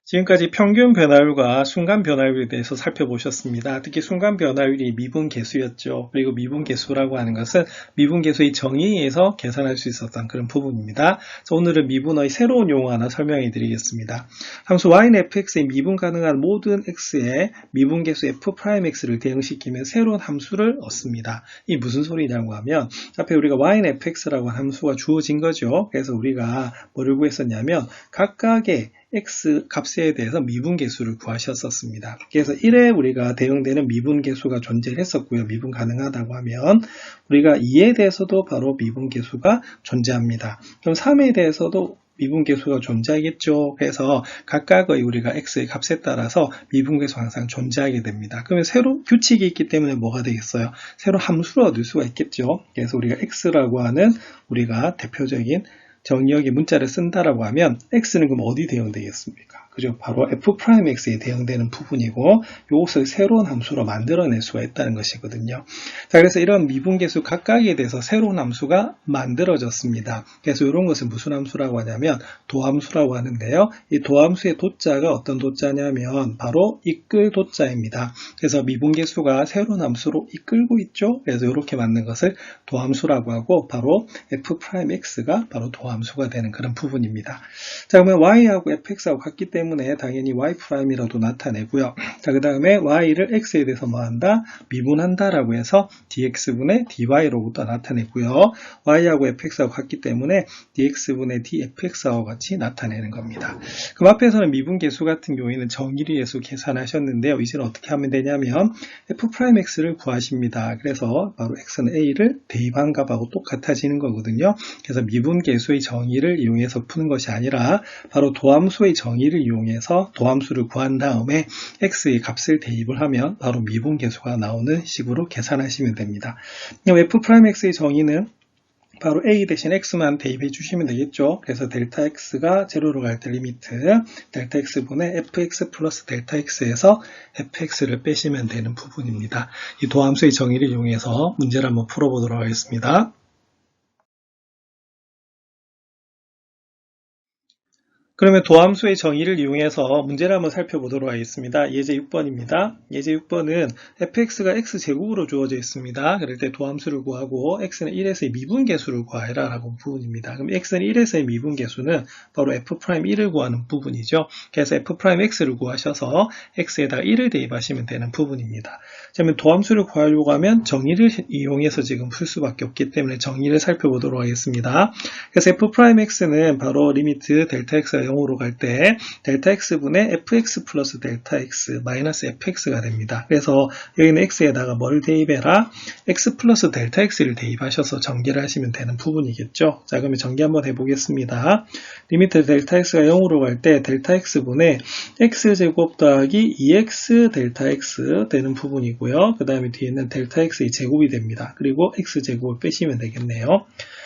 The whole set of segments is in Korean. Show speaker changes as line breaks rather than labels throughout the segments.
지금까지 평균 변화율과 순간 변화율에 대해서 살펴보셨습니다. 특히 순간 변화율이 미분계수였죠. 그리고 미분계수라고 하는 것은 미분계수의 정의에 의해서 계산할 수 있었던 그런 부분입니다. 그래서 오늘은 미분의 새로운 용어 하나 설명해 드리겠습니다. 함수 y는 fx의 미분 가능한 모든 x에 미분계수 f'x를 대응시키면 새로운 함수를 얻습니다. 이 무슨 소리냐고 하면 앞에 우리가 y는 fx라고 한 함수가 주어진 거죠. 그래서 우리가 뭐를 구했었냐면 각각의 x 값에 대해서 미분계수를 구하셨었습니다. 그래서 1에 우리가 대응되는 미분계수가 존재했었고요. 미분 가능하다고 하면 우리가 2에 대해서도 바로 미분계수가 존재합니다. 그럼 3에 대해서도 미분계수가 존재하겠죠. 그래서 각각의 우리가 x의 값에 따라서 미분계수 항상 존재하게 됩니다. 그러면 새로 규칙이 있기 때문에 뭐가 되겠어요? 새로 함수를 얻을 수가 있겠죠. 그래서 우리가 x라고 하는 우리가 대표적인 정의역의 문자를 쓴다라고 하면 x는 그럼 어디 대응되겠습니까? 그죠? 바로 f'x에 대응되는 부분이고 이것을 새로운 함수로 만들어낼 수가 있다는 것이거든요. 자, 그래서 이런 미분계수 각각에 대해서 새로운 함수가 만들어졌습니다. 그래서 이런 것을 무슨 함수라고 하냐면 도함수라고 하는데요. 이 도함수의 도자가 어떤 도자냐면 바로 이끌 도자입니다. 그래서 미분계수가 새로운 함수로 이끌고 있죠. 그래서 이렇게 만든 것을 도함수라고 하고 바로 f'x가 바로 도함수가 되는 그런 부분입니다. 자, 그러면 y하고 fx하고 같기 때문에 당연히 y'이라도 나타내고요. 자, 그 다음에 y를 x에 대해서 뭐한다? 미분한다라고 해서 dx분의 dy로부터 나타냈고요. y하고 fx하고 같기 때문에 dx분의 dfx하고 같이 나타내는 겁니다. 그럼 앞에서는 미분계수 같은 경우에는 정의를 해서 계산하셨는데요. 이제는 어떻게 하면 되냐면 f'x를 구하십니다. 그래서 바로 x는 a를 대입한 값하고 똑같아지는 거거든요. 그래서 미분계수의 정의를 이용해서 푸는 것이 아니라 바로 도함수의 정의를 이용해서 도함수를 구한 다음에 x의 값을 대입을 하면 바로 미분계수가 나오는 식으로 계산하시면 됩니다. f'x의 정의는 바로 a 대신 x만 대입해 주시면 되겠죠. 그래서 델타 x가 제로로 갈 때 리미트 델타 x분의 fx 플러스 델타 x에서 fx를 빼시면 되는 부분입니다. 이 도함수의 정의를 이용해서 문제를 한번 풀어보도록 하겠습니다. 그러면 도함수의 정의를 이용해서 문제를 한번 살펴보도록 하겠습니다. 예제 6번입니다. 예제 6번은 fx가 x제곱으로 주어져 있습니다. 그럴 때 도함수를 구하고 x는 1에서의 미분계수를 구하라 라고 부분입니다. 그럼 x는 1에서의 미분계수는 바로 f'1을 구하는 부분이죠. 그래서 f'x를 구하셔서 x에다가 1을 대입하시면 되는 부분입니다. 그러면 도함수를 구하려고 하면 정의를 이용해서 지금 풀 수밖에 없기 때문에 정의를 살펴보도록 하겠습니다. 그래서 f'x는 바로 리미트 델타 x가 0으로 갈 때 델타 x분의 fx 플러스 델타 x 마이너스 fx가 됩니다. 그래서 여기는 x에다가 뭘 대입해라? x 플러스 델타 x를 대입하셔서 전개를 하시면 되는 부분이겠죠. 자, 그러면 전개 한번 해보겠습니다. 리미트 델타 x가 0으로 갈 때 델타 x분의 x제곱 더하기 2x 델타 x 되는 부분이고요. 그 다음에 뒤에는 델타 x의 제곱이 됩니다. 그리고 x제곱을 빼시면 되겠네요.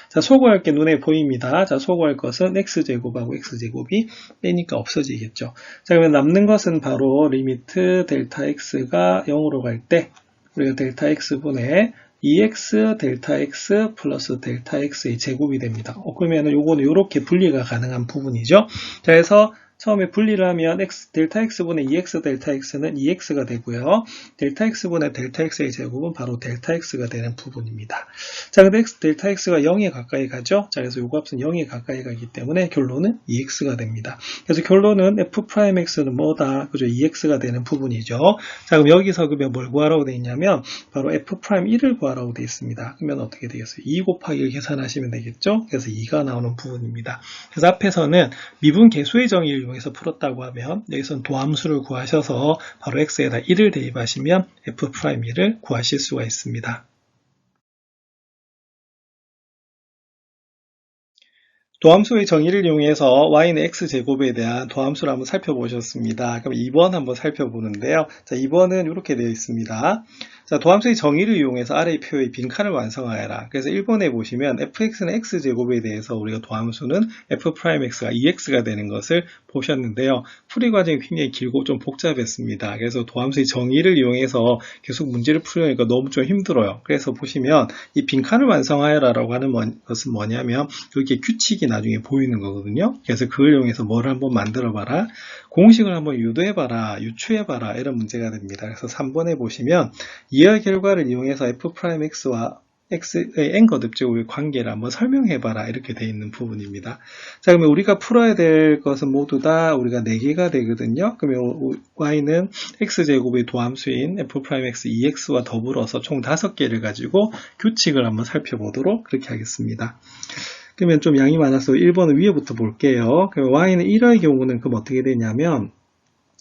자, 소거할 게 눈에 보입니다. 자, 소거할 것은 x제곱하고 x제곱이 빼니까 없어지겠죠. 자, 그러면 남는 것은 바로 리미트 델타 x가 0으로 갈 때 우리가 델타 x분의 2x 델타 x 플러스 델타 x의 제곱이 됩니다. 그러면 요거는 이렇게 분리가 가능한 부분이죠. 자, 그래서 처음에 분리를 하면 델타 x분의 2x 델타 x는 2x가 되고요. 델타 x분의 델타 x의 제곱은 바로 델타 x가 되는 부분입니다. 자, 근데 델타 x가 0에 가까이 가죠. 자, 그래서 이 값은 0에 가까이 가기 때문에 결론은 2x가 됩니다. 그래서 결론은 f'x는 뭐다? 그죠? 2x가 되는 부분이죠. 자, 그럼 여기서 그러면 뭘 구하라고 되어 있냐면 바로 f'1을 구하라고 되어 있습니다. 그러면 어떻게 되겠어요? 2 곱하기 1 계산하시면 되겠죠? 그래서 2가 나오는 부분입니다. 그래서 앞에서는 미분계수의 정의를 이용해서 풀었다고 하면 여기서는 도함수를 구하셔서 바로 x에다 1을 대입하시면 f'1을 구하실 수가 있습니다. 도함수의 정의를 이용해서 y는 x제곱에 대한 도함수를 한번 살펴보셨습니다. 그럼 2번 한번 살펴보는데요. 자, 2번은 이렇게 되어 있습니다. 자, 도함수의 정의를 이용해서 아래 표의 빈칸을 완성하여라. 그래서 1번에 보시면 fx는 x제곱에 대해서 우리가 도함수는 f'x가 2x가 되는 것을 보셨는데요. 풀이 과정이 굉장히 길고 좀 복잡했습니다. 그래서 도함수의 정의를 이용해서 계속 문제를 풀으니까 너무 좀 힘들어요. 그래서 보시면 이 빈칸을 완성하여라라고 하는 것은 뭐냐면 여기에 규칙이 나중에 보이는 거거든요. 그래서 그걸 이용해서 뭘 한번 만들어봐라. 공식을 한번 유도해봐라, 유추해봐라 이런 문제가 됩니다. 그래서 3번에 보시면 이하 결과를 이용해서 f'x와 x의 n 거듭제곱의 관계를 한번 설명해봐라 이렇게 되어 있는 부분입니다. 자, 그러면 우리가 풀어야 될 것은 모두 다 우리가 4개가 되거든요. 그러면 y는 x제곱의 도함수인 f'x 2x와 더불어서 총 5개를 가지고 규칙을 한번 살펴보도록 그렇게 하겠습니다. 그러면 좀 양이 많아서 1번은 위에부터 볼게요. 그럼 y는 1화의 경우는 그럼 어떻게 되냐면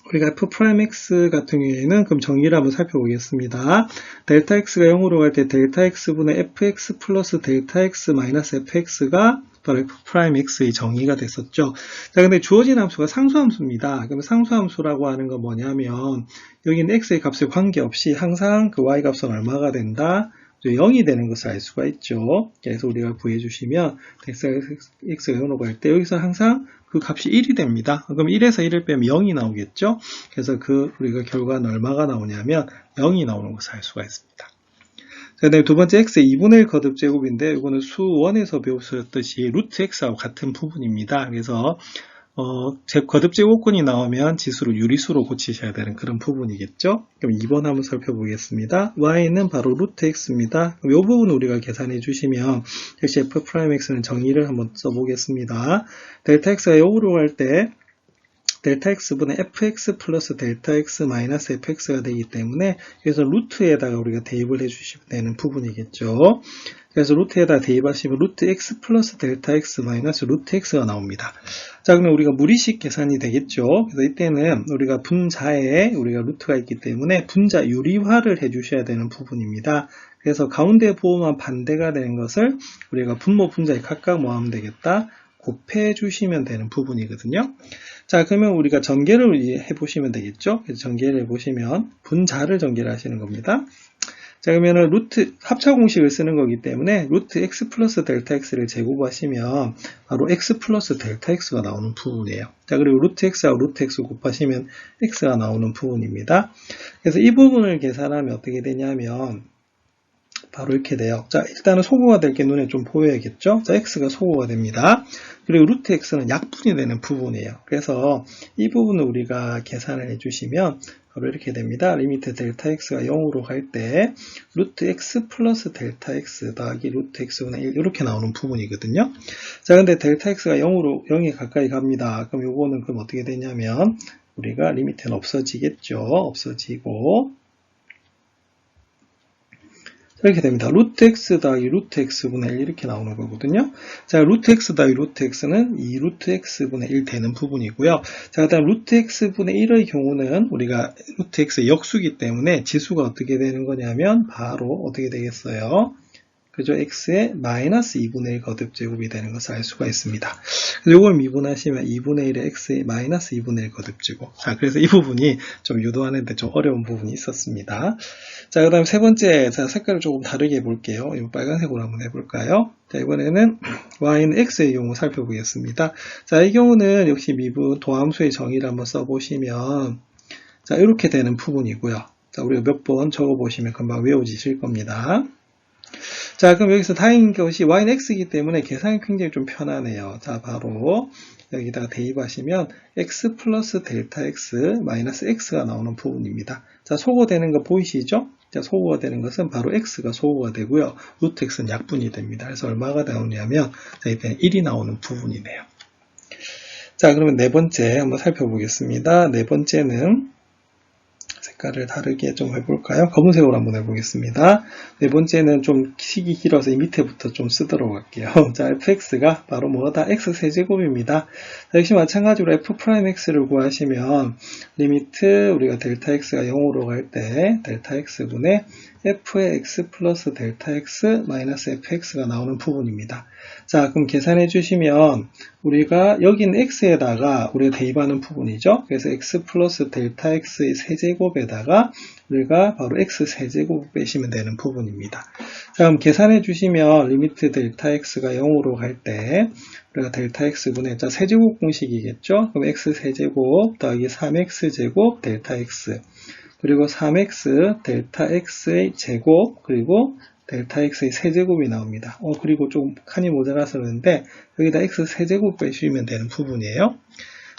우리가 f'x 같은 경우에는 그럼 정의를 한번 살펴보겠습니다. 델타 x가 0으로 갈 때 델타 x분의 fx 플러스 델타 x 마이너스 fx가 바로 f'x의 정의가 됐었죠. 자, 근데 주어진 함수가 상수함수입니다. 그럼 상수함수라고 하는 건 뭐냐면 여기는 x의 값에 관계없이 항상 그 y 값은 얼마가 된다? 0이 되는 것을 알 수가 있죠. 그래서 우리가 구해주시면 x가 0으로 갈 때 여기서 항상 그 값이 1이 됩니다. 그럼 1에서 1을 빼면 0이 나오겠죠. 그래서 우리가 결과는 얼마가 나오냐면 0이 나오는 것을 알 수가 있습니다. 자, 그다음에 두 번째 x의 2분의 1 거듭제곱인데 이거는 수1에서 배우셨듯이 루트 x하고 같은 부분입니다. 그래서 거듭제곱근이 나오면 지수를 유리수로 고치셔야 되는 그런 부분이겠죠. 그럼 2번 한번 살펴보겠습니다. y는 바로 루트 x입니다. 그럼 이 부분 우리가 계산해 주시면 역시 f'x는 정의를 한번 써보겠습니다. 델타 x가 0으로 갈 때 델타 x분의 fx 플러스 델타 x 마이너스 fx가 되기 때문에 그래서 루트에다가 우리가 대입을 해주시면 되는 부분이겠죠. 그래서 루트에다 대입하시면 루트 x 플러스 델타 x 마이너스 루트 x가 나옵니다. 자, 그러면 우리가 무리식 계산이 되겠죠. 그래서 이때는 우리가 분자에 우리가 루트가 있기 때문에 분자 유리화를 해주셔야 되는 부분입니다. 그래서 가운데 부호만 반대가 되는 것을 우리가 분모 분자에 각각 뭐 하면 되겠다? 곱해 주시면 되는 부분이거든요. 자, 그러면 우리가 전개를 해보시면 되겠죠. 그래서 전개를 해보시면 분자를 전개를 하시는 겁니다. 자, 그러면은 루트 합차 공식을 쓰는 거기 때문에 루트 x 플러스 델타 x를 제곱하시면 바로 x 플러스 델타 x가 나오는 부분이에요. 자, 그리고 루트 x하고 루트 x 곱하시면 x가 나오는 부분입니다. 그래서 이 부분을 계산하면 어떻게 되냐면 바로 이렇게 돼요. 자, 일단은 소거가 될 게 눈에 좀 보여야겠죠? 자, x가 소거가 됩니다. 그리고 루트 x는 약분이 되는 부분이에요. 그래서 이 부분을 우리가 계산을 해주시면 바로 이렇게 됩니다. 리미트 델타 x가 0으로 갈 때 루트 x 플러스 델타 x 더하기 루트 x분의 1 이렇게 나오는 부분이거든요. 자, 근데 델타 x가 0에 가까이 갑니다. 그럼 요거는 그럼 어떻게 되냐면 우리가 리미트는 없어지겠죠. 없어지고 이렇게 됩니다. 루트 x 더하기 루트 x분의 1 이렇게 나오는 거거든요. 자, 루트 x 더하기 루트 x는 2 루트 x분의 1 되는 부분이고요. 자, 그다음 루트 x분의 1의 경우는 우리가 루트 x의 역수기 때문에 지수가 어떻게 되는 거냐면 바로 어떻게 되겠어요? 그죠? x의 마이너스 2분의 1 거듭제곱이 되는 것을 알 수가 있습니다. 그래서 이걸 미분하시면 2분의 1의 x의 마이너스 2분의 1 거듭제곱. 자, 그래서 이 부분이 좀 유도하는데 좀 어려운 부분이 있었습니다. 자, 그 다음 세 번째, 자, 색깔을 조금 다르게 해볼게요. 이 빨간색으로 한번 해볼까요? 자, 이번에는 y는 x의 경우 살펴보겠습니다. 자, 이 경우는 역시 미분 도함수의 정의를 한번 써보시면 자, 이렇게 되는 부분이고요. 자, 우리가 몇 번 적어보시면 금방 외워지실 겁니다. 자, 그럼 여기서 다행인 것이 y는 x이기 때문에 계산이 굉장히 좀 편하네요. 자, 바로 여기다가 대입하시면 x 플러스 델타 x 마이너스 x가 나오는 부분입니다. 자, 소거되는 거 보이시죠? 자, 소거가 되는 것은 바로 x가 소거가 되고요. 루트 x는 약분이 됩니다. 그래서 얼마가 나오냐면 자, 이때는 1이 나오는 부분이네요. 자, 그러면 네 번째 한번 살펴보겠습니다. 네 번째는 색깔을 다르게 좀 해볼까요? 검은색으로 한번 해보겠습니다. 네 번째는 좀 식이 길어서 이 밑에부터 좀 쓰도록 할게요. 자, fx가 바로 뭐다? x세제곱입니다. 역시 마찬가지로 f'x를 구하시면 리미트 우리가 델타 x가 0으로 갈 때 델타 x분의 f의 x 플러스 델타 x 마이너스 fx가 나오는 부분입니다. 자, 그럼 계산해 주시면 우리가 여기는 x에다가 우리가 대입하는 부분이죠. 그래서 x 플러스 델타 x의 세제곱에 x에다가 우리가 바로 x 세제곱 빼시면 되는 부분입니다. 자, 그럼 계산해 주시면 리미트 델타 x가 0으로 갈 때 우리가 델타 x분의 자 세제곱 공식이겠죠? 그럼 x 세제곱 더하기 3x 제곱 델타 x 그리고 3x 델타 x의 제곱 그리고 델타 x의 세제곱이 나옵니다. 그리고 좀 칸이 모자라서 그러는데 여기다 x 세제곱 빼주시면 되는 부분이에요.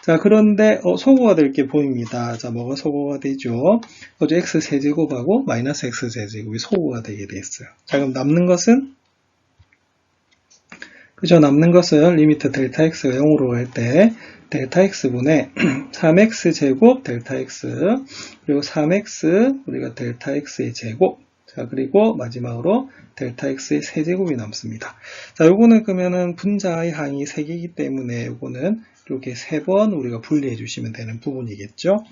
자, 그런데 소거가 될 게 보입니다. 자, 뭐가 소거가 되죠? 그죠? x 세제곱하고 마이너스 x 세제곱이 소거가 되게 돼 있어요. 자, 그럼 남는 것은 그죠? 남는 것은 리미트 델타 x가 0으로 갈 때 델타 x분의 3x 제곱 델타 x 그리고 3x 우리가 델타 x의 제곱 자, 그리고 마지막으로 델타 x의 세제곱이 남습니다. 자, 요거는 그러면은 분자의 항이 3개이기 때문에 요거는 이렇게 3번 우리가 분리해 주시면 되는 부분이겠죠.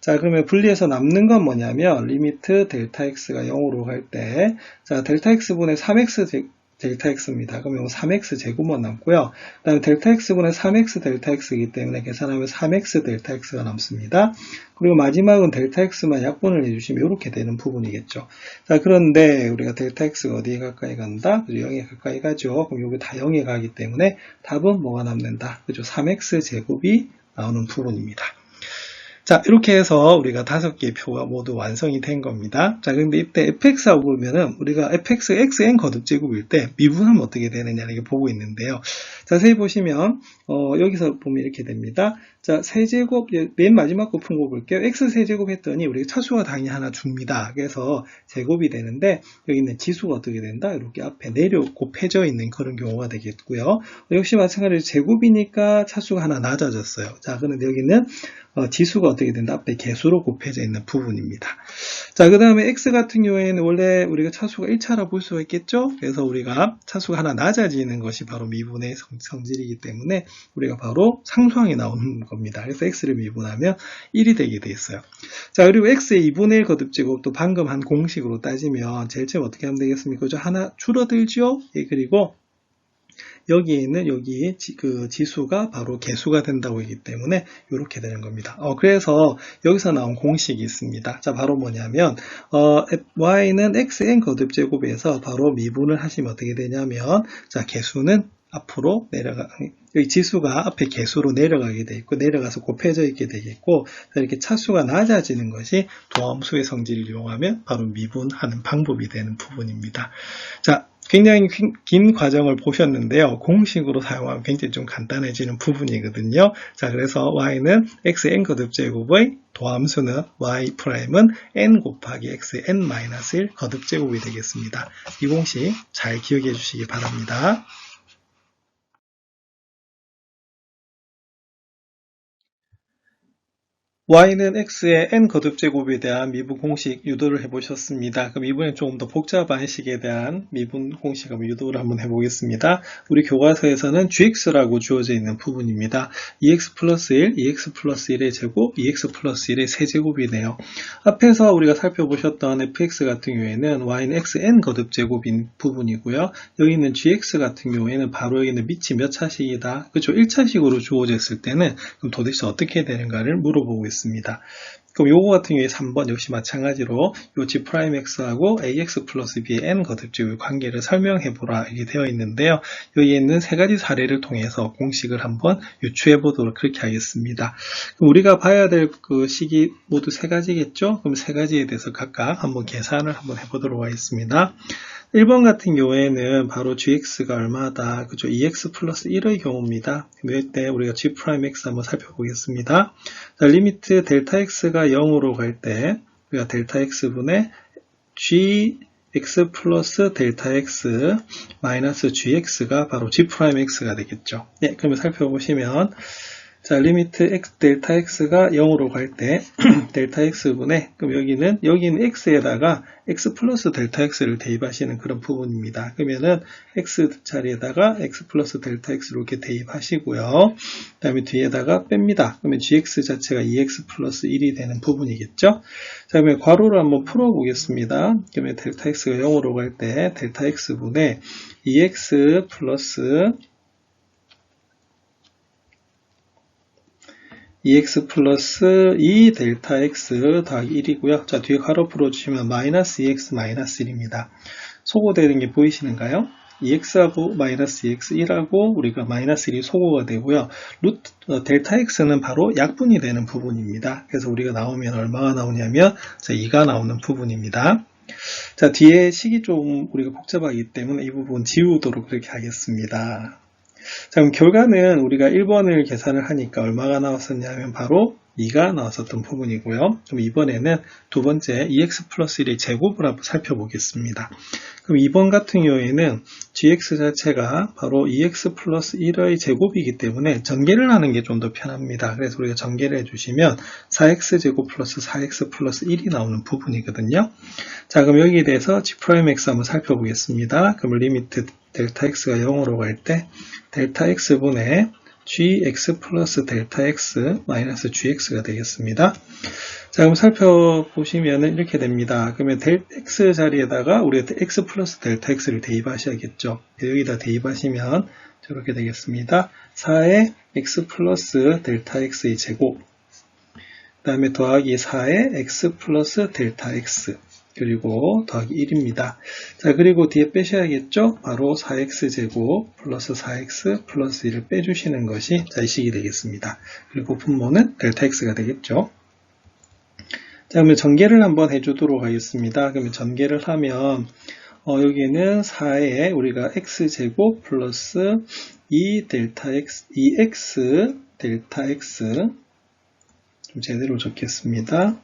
자, 그러면 분리해서 남는 건 뭐냐면 리미트 델타 x가 0으로 갈 때 자, 델타 x분의 3x 델타 x입니다. 그러면 3x 제곱만 남고요. 그 다음에 델타 x분의 3x 델타 x이기 때문에 계산하면 3x 델타 x가 남습니다. 그리고 마지막은 델타 x만 약분을 해주시면 이렇게 되는 부분이겠죠. 자, 그런데 우리가 델타 x가 어디에 가까이 간다? 그죠? 0에 가까이 가죠. 그럼 여기 다 0에 가기 때문에 답은 뭐가 남는다? 그죠? 3x 제곱이 나오는 부분입니다. 자, 이렇게 해서 우리가 5개의 표가 모두 완성이 된 겁니다. 자, 근데 이때 fx하고 보면은 우리가 fx, xn 거듭제곱일 때 미분하면 어떻게 되느냐 이렇게 보고 있는데요. 자세히 보시면 여기서 보면 이렇게 됩니다. 자, 세제곱 맨 마지막 거 푼 거 볼게요. x 세제곱 했더니 우리가 차수가 당연히 하나 줍니다. 그래서 제곱이 되는데 여기 있는 지수가 어떻게 된다? 이렇게 앞에 내려 곱해져 있는 그런 경우가 되겠고요. 역시 마찬가지로 제곱이니까 차수가 하나 낮아졌어요. 자, 그런데 여기는 지수가 어떻게 된다? 앞에 개수로 곱해져 있는 부분입니다. 자, 그 다음에 x 같은 경우에는 원래 우리가 차수가 1차라 볼 수가 있겠죠? 그래서 우리가 차수가 하나 낮아지는 것이 바로 미분의 성질이기 때문에 우리가 바로 상수항이 나오는 겁니다. 그래서 x를 미분하면 1이 되게 돼 있어요. 자, 그리고 x의 2분의 1 거듭제곱도 방금 한 공식으로 따지면 제일 처음 어떻게 하면 되겠습니까? 그죠? 하나 줄어들죠? 예, 그리고 여기에 있는 여기 그 지수가 바로 개수가 된다고 하기 때문에 이렇게 되는 겁니다. 그래서 여기서 나온 공식이 있습니다. 자, 바로 뭐냐면 y는 xn 거듭제곱에서 바로 미분을 하시면 어떻게 되냐면 자, 개수는 앞으로 여기 지수가 앞에 개수로 내려가게 돼 있고 내려가서 곱해져 있게 되겠고 이렇게 차수가 낮아지는 것이 도함수의 성질을 이용하면 바로 미분하는 방법이 되는 부분입니다. 자, 굉장히 긴 과정을 보셨는데요. 공식으로 사용하면 굉장히 좀 간단해지는 부분이거든요. 자, 그래서 y는 xn 거듭제곱의 도함수는 y'은 n 곱하기 xn-1 거듭제곱이 되겠습니다. 이 공식 잘 기억해 주시기 바랍니다. y는 x의 n 거듭제곱에 대한 미분 공식 유도를 해보셨습니다. 그럼 이번엔 조금 더 복잡한 식에 대한 미분 공식 유도를 한번 해보겠습니다. 우리 교과서에서는 gx라고 주어져 있는 부분입니다. 2x 플러스 1, 2x 플러스 1의 제곱, 2x 플러스 1의 세제곱이네요. 앞에서 우리가 살펴보셨던 fx 같은 경우에는 y는 xn 거듭제곱인 부분이고요. 여기 있는 gx 같은 경우에는 바로 여기 있는 밑이 몇 차식이다. 그렇죠? 1차식으로 주어졌을 때는 그럼 도대체 어떻게 되는가를 물어보고 있습니다. 그럼 요거 같은 경우에 3번 역시 마찬가지로 요 g'x하고 ax 플러스 b의 n 거듭제곱의 관계를 설명해 보라 이렇게 되어 있는데요. 여기에 있는 세 가지 사례를 통해서 공식을 한번 유추해 보도록 그렇게 하겠습니다. 그럼 우리가 봐야 될 그 식이 모두 세 가지겠죠? 그럼 세 가지에 대해서 각각 한번 계산을 한번 해보도록 하겠습니다. 1번 같은 경우에는 바로 gx가 얼마다? 그죠? 2x 플러스 1의 경우입니다. 이때 우리가 g'x 한번 살펴보겠습니다. 자, 리미트 델타 x가 0으로 갈 때 우리가 델타 x분의 gx 플러스 델타 x 마이너스 gx가 바로 g'x가 되겠죠. 네, 그러면 살펴보시면 자, 리미트 델타 x가 0으로 갈 때 델타 x분의 그럼 여기는 x에다가 x 플러스 델타 x를 대입하시는 그런 부분입니다. 그러면은 x 자리에다가 x 플러스 델타 x를 이렇게 대입하시고요. 그 다음에 뒤에다가 뺍니다. 그러면 gx 자체가 2x 플러스 1이 되는 부분이겠죠. 자, 그러면 괄호를 한번 풀어보겠습니다. 그러면 델타 x가 0으로 갈 때 델타 x분의 2x 플러스 2x 플러스 2 델타 x 더하기 1이고요. 자, 뒤에 가로 풀어주시면 마이너스 2x 마이너스 1입니다. 소거되는 게 보이시는가요? 2x하고 마이너스 2x 1하고 우리가 마이너스 1이 소거가 되고요. 델타 x는 바로 약분이 되는 부분입니다. 그래서 우리가 나오면 얼마가 나오냐면 2가 나오는 부분입니다. 자, 뒤에 식이 좀 우리가 복잡하기 때문에 이 부분 지우도록 그렇게 하겠습니다. 자, 그럼 결과는 우리가 1번을 계산을 하니까 얼마가 나왔었냐면 바로 2가 나왔었던 부분이고요. 그럼 이번에는 두 번째 2x 플러스 1의 제곱을 한번 살펴보겠습니다. 그럼 2번 같은 경우에는 gx 자체가 바로 2x 플러스 1의 제곱이기 때문에 전개를 하는 게 좀 더 편합니다. 그래서 우리가 전개를 해주시면 4x 제곱 플러스 4x 플러스 1이 나오는 부분이거든요. 자, 그럼 여기에 대해서 g'x 한번 살펴보겠습니다. 그럼 리미트 델타 x가 0으로 갈 때 델타 x분의 gx 플러스 델타 x 마이너스 gx가 되겠습니다. 자, 그럼 살펴보시면 이렇게 됩니다. 그러면 x 자리에다가 우리가 x 플러스 델타 x를 대입하셔야겠죠. 여기다 대입하시면 저렇게 되겠습니다. 4의 x 플러스 델타 x의 제곱, 그 다음에 더하기 4의 x 플러스 델타 x, 그리고 더하기 1입니다. 자, 그리고 뒤에 빼셔야겠죠? 바로 4x제곱 플러스 4x 플러스 1을 빼주시는 것이 이 식이 되겠습니다. 그리고 분모는 델타 x가 되겠죠? 자, 그러면 전개를 한번 해주도록 하겠습니다. 그러면 전개를 하면 여기는 4에 우리가 x제곱 플러스 2 델타 x, 2x 델타 x 좀 제대로 적겠습니다.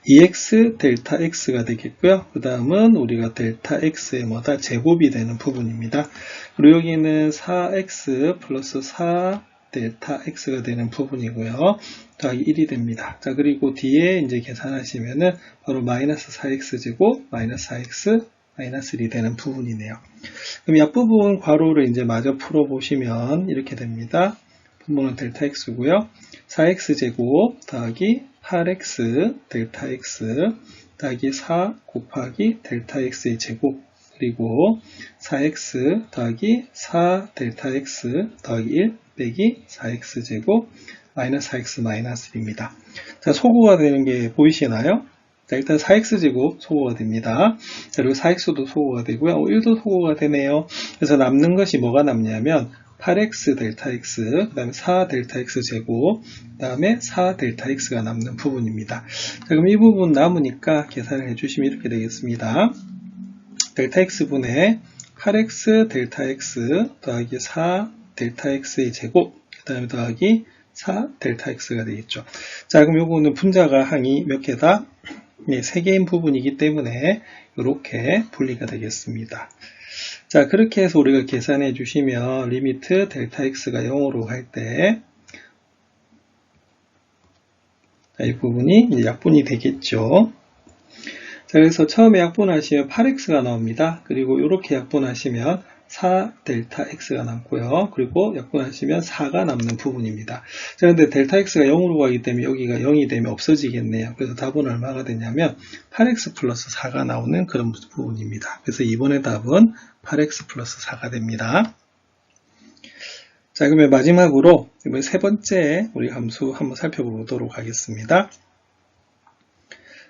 2x 델타 x가 되겠고요. 그 다음은 우리가 델타 x의 제곱이 되는 부분입니다. 그리고 여기는 4x 플러스 4 델타 x가 되는 부분이고요. 더하기 1이 됩니다. 자, 그리고 뒤에 이제 계산하시면은 바로 마이너스 4x 제곱 마이너스 4x 마이너스 1이 되는 부분이네요. 그럼 이 앞부분 괄호를 이제 마저 풀어보시면 이렇게 됩니다. 분모는 델타 x고요. 4x 제곱 더하기 8x 델타 x 더하기 4 곱하기 델타 x의 제곱, 그리고 4x 더하기 4 델타 x 더하기 1 빼기 4x 제곱 마이너스 4x 마이너스 1입니다. 자, 소거가 되는 게 보이시나요? 자, 일단 4x 제곱 소거가 됩니다. 자, 그리고 4x도 소거가 되고요. 1도 소거가 되네요. 그래서 남는 것이 뭐가 남냐면 8x 델타 x, 그 다음에 4 델타 x 제곱, 그 다음에 4 델타 x가 남는 부분입니다. 자, 그럼 이 부분 남으니까 계산을 해주시면 이렇게 되겠습니다. 델타 x분의 8x 델타 x 더하기 4 델타 x의 제곱, 그 다음에 더하기 4 델타 x가 되겠죠. 자, 그럼 요거는 분자가 항이 몇 개다? 네, 3개인 부분이기 때문에 이렇게 분리가 되겠습니다. 자, 그렇게 해서 우리가 계산해 주시면 리미트 델타 x가 0으로 갈 때 이 부분이 이제 약분이 되겠죠. 자, 그래서 처음에 약분하시면 8x가 나옵니다. 그리고 이렇게 약분하시면 4 델타 x가 남고요. 그리고 약분하시면 4가 남는 부분입니다. 자, 근데 델타 x가 0으로 가기 때문에 여기가 0이 되면 없어지겠네요. 그래서 답은 얼마가 되냐면 8x 플러스 4가 나오는 그런 부분입니다. 그래서 이번에 답은 8x 플러스 4가 됩니다. 자, 그러면 마지막으로 이번 세 번째 우리 함수 한번 살펴보도록 하겠습니다.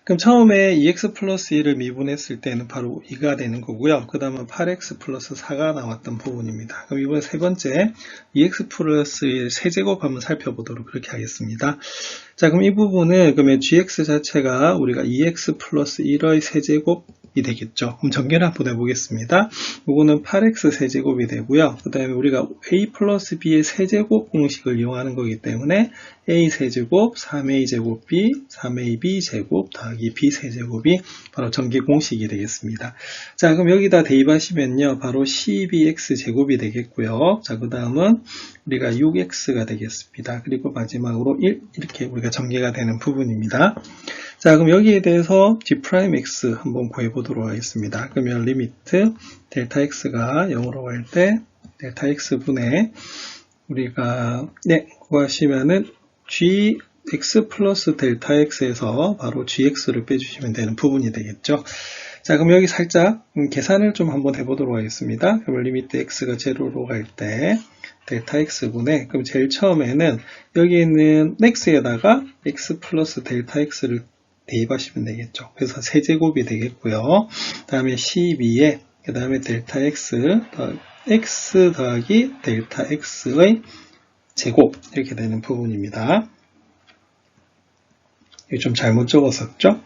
그럼 처음에 2x 플러스 1을 미분했을 때는 바로 2가 되는 거고요. 그 다음은 8x 플러스 4가 나왔던 부분입니다. 그럼 이번 세 번째 2x 플러스 1 세제곱 한번 살펴보도록 그렇게 하겠습니다. 자, 그럼 이 부분은 그러면 gx 자체가 우리가 2x 플러스 1의 세제곱이 되겠죠. 그럼 전개를 한번 해보겠습니다. 이거는 8x 세제곱이 되고요. 그 다음에 우리가 a 플러스 b의 세제곱 공식을 이용하는 거기 때문에 a 세제곱 3a 제곱 b 3ab 제곱 더하기 b 세제곱이 바로 전개 공식이 되겠습니다. 자, 그럼 여기다 대입하시면요 바로 12x 제곱이 되겠고요. 자, 그 다음은 우리가 6x가 되겠습니다. 그리고 마지막으로 1 이렇게 우리가 전개가 되는 부분입니다. 자, 그럼 여기에 대해서 g'x 한번 구해보도록 하겠습니다. 그러면 리미트 델타 x가 0으로 갈 때 델타 x분의 우리가 구하시면은 gx 플러스 델타 x에서 바로 gx를 빼주시면 되는 부분이 되겠죠. 자, 그럼 여기 살짝 계산을 좀 한번 해보도록 하겠습니다. 그럼 리미트 x가 제로로 갈 때 델타 x분의, 그럼 제일 처음에는 여기 있는 x에다가 x 플러스 델타 x를 대입하시면 되겠죠. 그래서 세제곱이 되겠고요. 그 다음에 12에 그 다음에 델타 x 더하기 델타 x의 제곱 이렇게 되는 부분입니다. 이거 좀 잘못 적었었죠?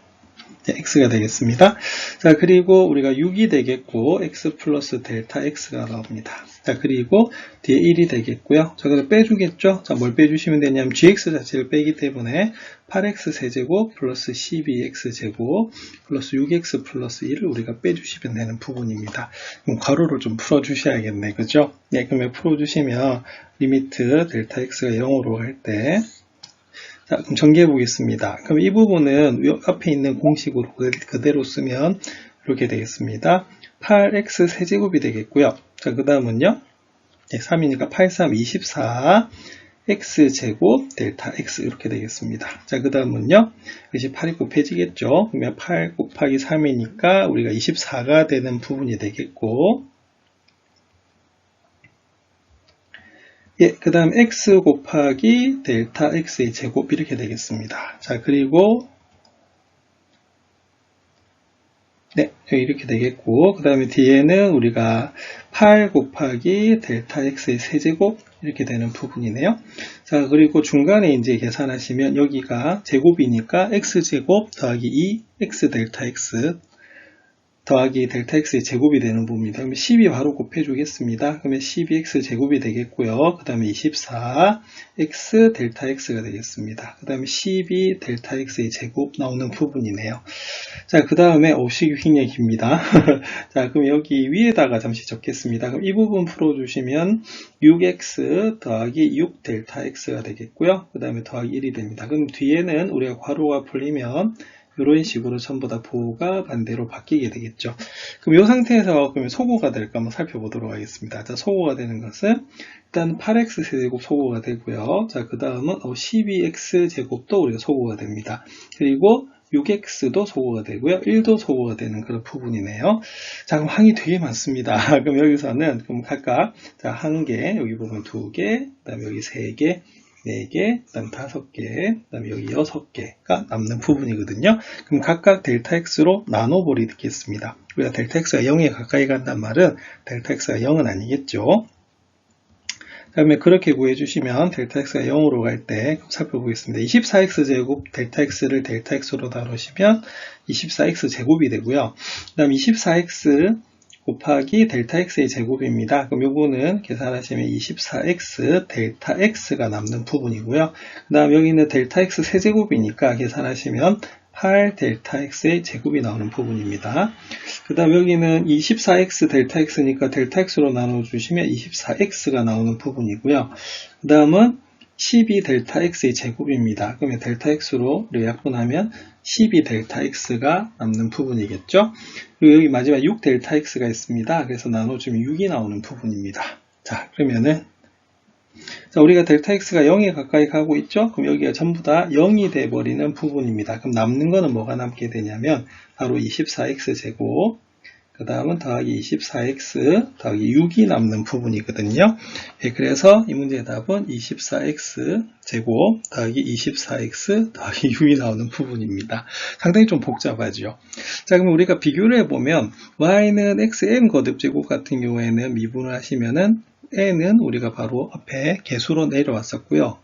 x가 되겠습니다. 자, 그리고 우리가 6이 되겠고 x 플러스 델타 x가 나옵니다. 자, 그리고 뒤에 1이 되겠고요. 자, 그래서 빼주겠죠? 자, 뭘 빼주시면 되냐면 gx 자체를 빼기 때문에 8x 세제곱 플러스 12x 제곱 플러스 6x 플러스 1을 우리가 빼주시면 되는 부분입니다. 그럼 괄호를 좀 풀어주셔야겠네. 그죠? 네, 그러면 풀어주시면 리미트 델타 x가 0으로 갈 때 자, 그럼 전개해 보겠습니다. 그럼 이 부분은 앞에 있는 공식으로 그대로 쓰면 이렇게 되겠습니다. 8x 세제곱이 되겠고요. 자, 그 다음은요. 네, 3이니까 8, 3, 24 x 제곱 델타 x 이렇게 되겠습니다. 자, 그 다음은요. 이제 8이 곱해지겠죠. 그러면 8 곱하기 3이니까 우리가 24가 되는 부분이 되겠고 예, 그 다음 x 곱하기 델타 x의 제곱 이렇게 되겠습니다. 자, 그리고 네, 이렇게 되겠고 그 다음에 뒤에는 우리가 8 곱하기 델타 x의 세제곱 이렇게 되는 부분이네요. 자, 그리고 중간에 이제 계산하시면 여기가 제곱이니까 x제곱 더하기 2 x 델타 x 더하기 델타 x의 제곱이 되는 부분입니다. 그러면 12 바로 곱해주겠습니다. 그러면 12x 제곱이 되겠고요. 그 다음에 24 x 델타 x가 되겠습니다. 그 다음에 12 델타 x의 제곱 나오는 부분이네요. 자, 그 다음에 식이 굉장히 깁니다. 자, 그럼 여기 위에다가 잠시 적겠습니다. 그럼 이 부분 풀어주시면 6x 더하기 6 델타 x가 되겠고요. 그 다음에 더하기 1이 됩니다. 그럼 뒤에는 우리가 괄호가 풀리면 이런 식으로 전부 다 부호가 반대로 바뀌게 되겠죠. 그럼 이 상태에서 그러면 소거가 될까 한번 살펴보도록 하겠습니다. 자, 소거가 되는 것은 일단 8x 세제곱 소거가 되고요. 자, 그 다음은 12x 제곱도 우리가 소거가 됩니다. 그리고 6x도 소거가 되고요. 1도 소거가 되는 그런 부분이네요. 자, 그럼 항이 되게 많습니다. 그럼 여기서는 그럼 각각 자, 1개, 여기 보면 2개, 그 다음에 여기 3개, 4개, 그 다음 5개, 그 다음에 여기 6개가 남는 부분이거든요. 그럼 각각 델타 x로 나눠버리겠습니다. 우리가 델타 x가 0에 가까이 간단 말은 델타 x가 0은 아니겠죠. 그 다음에 그렇게 구해주시면 델타 x가 0으로 갈 때 살펴보겠습니다. 24x 제곱 델타 x를 델타 x로 나누시면 24x 제곱이 되고요. 그 다음 24x 곱하기 델타 x의 제곱입니다. 그럼 요거는 계산하시면 24x 델타 x가 남는 부분이고요. 그 다음 여기는 델타 x 세제곱이니까 계산하시면 8 델타 x의 제곱이 나오는 부분입니다. 그 다음 여기는 24x 델타 x니까 델타 x로 나눠주시면 24x가 나오는 부분이고요. 그 다음은 12 델타 x의 제곱입니다. 그러면 델타 x로 약분하면 12 델타 x가 남는 부분이겠죠. 그리고 여기 마지막 6 델타 x가 있습니다. 그래서 나눠주면 6이 나오는 부분입니다. 자, 그러면은 자, 우리가 델타 x가 0에 가까이 가고 있죠. 그럼 여기가 전부 다 0이 돼 버리는 부분입니다. 그럼 남는 거는 뭐가 남게 되냐면 바로 24x 제곱 그 다음은 더하기 24x 더하기 6이 남는 부분이거든요. 예, 그래서 이 문제의 답은 24x 제곱 더하기 24x 더하기 6이 나오는 부분입니다. 상당히 좀 복잡하죠. 자, 그럼 우리가 비교를 해보면 y는 xm 거듭제곱 같은 경우에는 미분을 하시면은 n은 우리가 바로 앞에 개수로 내려왔었고요.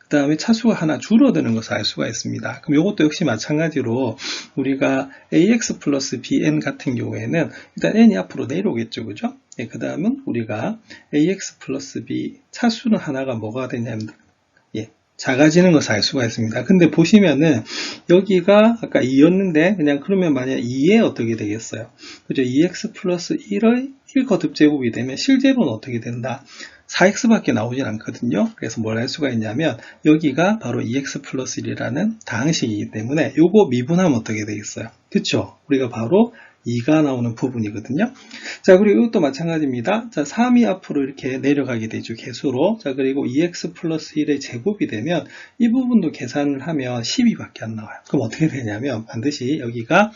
그 다음에 차수가 하나 줄어드는 것을 알 수가 있습니다. 그럼 이것도 역시 마찬가지로 우리가 ax 플러스 bn 같은 경우에는 일단 n이 앞으로 내려오겠죠. 그죠? 예, 그 다음은 우리가 ax 플러스 b 차수는 하나가 뭐가 되냐면 예, 작아지는 것을 알 수가 있습니다. 근데 보시면은 여기가 아까 2였는데 그냥 그러면 만약 2에 어떻게 되겠어요? 그죠? 2x 플러스 1의 1 거듭제곱이 되면 실제로는 어떻게 된다? 4x밖에 나오진 않거든요. 그래서 뭘 할 수가 있냐면 여기가 바로 2x 플러스 1이라는 다항식이기 때문에 요거 미분하면 어떻게 되겠어요? 그쵸? 우리가 바로 2가 나오는 부분이거든요. 자, 그리고 이것도 마찬가지입니다. 자, 3이 앞으로 이렇게 내려가게 되죠. 개수로. 자, 그리고 2x 플러스 1의 제곱이 되면 이 부분도 계산을 하면 12밖에 안 나와요. 그럼 어떻게 되냐면 반드시 여기가